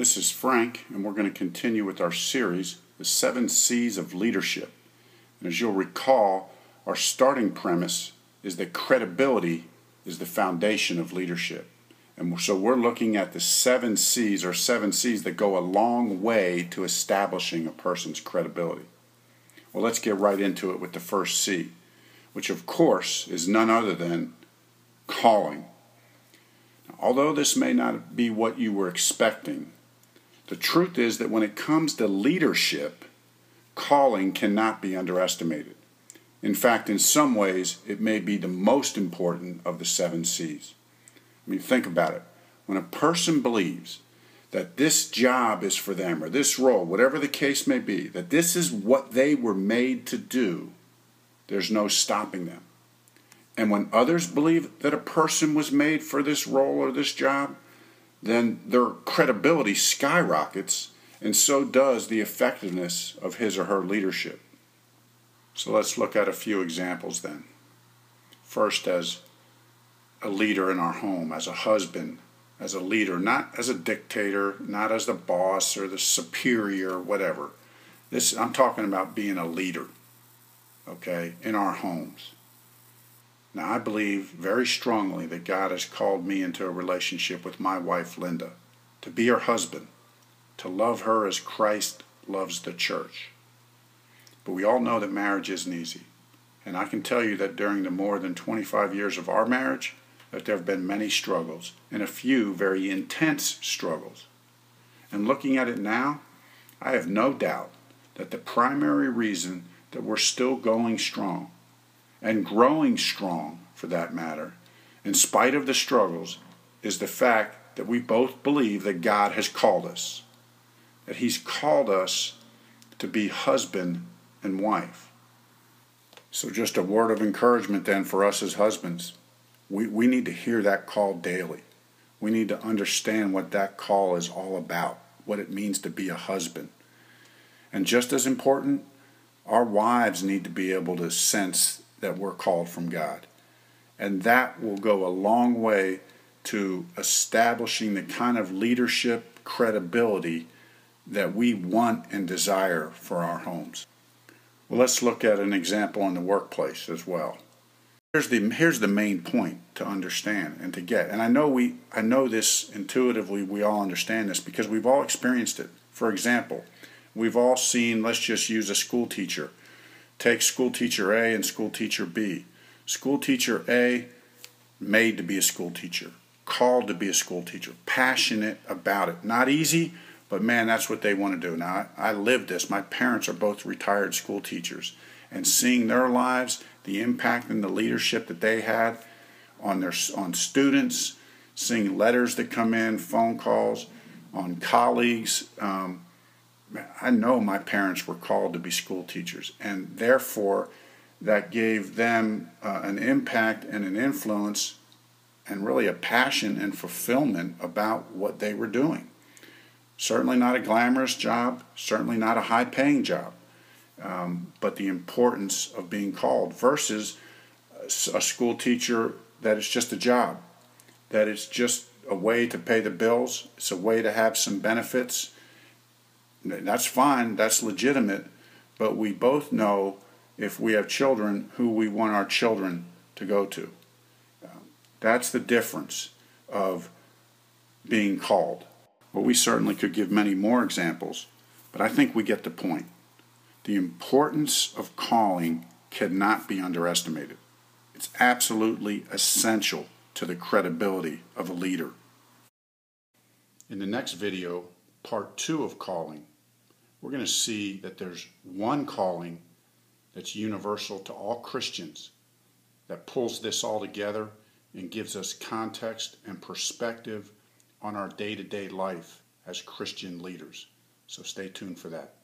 This is Frank, and we're going to continue with our series, The 7 C's of Leadership. And as you'll recall, our starting premise is that credibility is the foundation of leadership. And so we're looking at the 7 C's, or 7 C's that go a long way to establishing a person's credibility. Well, let's get right into it with the first C, which of course is none other than calling. Now, although this may not be what you were expecting, the truth is that when it comes to leadership, calling cannot be underestimated. In fact, in some ways, it may be the most important of the 7 C's. I mean, think about it. When a person believes that this job is for them, or this role, whatever the case may be, that this is what they were made to do, there's no stopping them. And when others believe that a person was made for this role or this job, then their credibility skyrockets, and so does the effectiveness of his or her leadership. So let's look at a few examples then. First, as a leader in our home, as a husband, as a leader, not as a dictator, not as the boss or the superior, whatever. I'm talking about being a leader, okay, in our homes. Now, I believe very strongly that God has called me into a relationship with my wife, Linda, to be her husband, to love her as Christ loves the church. But we all know that marriage isn't easy. And I can tell you that during the more than 25 years of our marriage, that there have been many struggles, and a few very intense struggles. And looking at it now, I have no doubt that the primary reason that we're still going strong, and growing strong for that matter, in spite of the struggles, is the fact that we both believe that God has called us. That He's called us to be husband and wife. So just a word of encouragement then for us as husbands. We need to hear that call daily. We need to understand what that call is all about, what it means to be a husband. And just as important, our wives need to be able to sense that we're called from God. And that will go a long way to establishing the kind of leadership credibility that we want and desire for our homes. Well, let's look at an example in the workplace as well. Here's the main point to understand and to get. And I know this intuitively, we all understand this because we've all experienced it. For example, we've all seen, let's just use a school teacher. Take school teacher A and school teacher B. School teacher A, made to be a school teacher, called to be a school teacher, passionate about it. Not easy, but man, that's what they want to do. Now, I lived this. My parents are both retired school teachers. And seeing their lives, the impact and the leadership that they had on students, seeing letters that come in, phone calls, on colleagues. I know my parents were called to be school teachers, and therefore that gave them an impact and an influence and really a passion and fulfillment about what they were doing. Certainly not a glamorous job, certainly not a high-paying job. But the importance of being called versus a school teacher that is just a job, that it's just a way to pay the bills, it's a way to have some benefits. That's fine, that's legitimate, but we both know if we have children who we want our children to go to. That's the difference of being called. Well, we certainly could give many more examples, but I think we get the point. The importance of calling cannot be underestimated. It's absolutely essential to the credibility of a leader. In the next video, part 2 of calling, we're going to see that there's one calling that's universal to all Christians that pulls this all together and gives us context and perspective on our day-to-day life as Christian leaders. So stay tuned for that.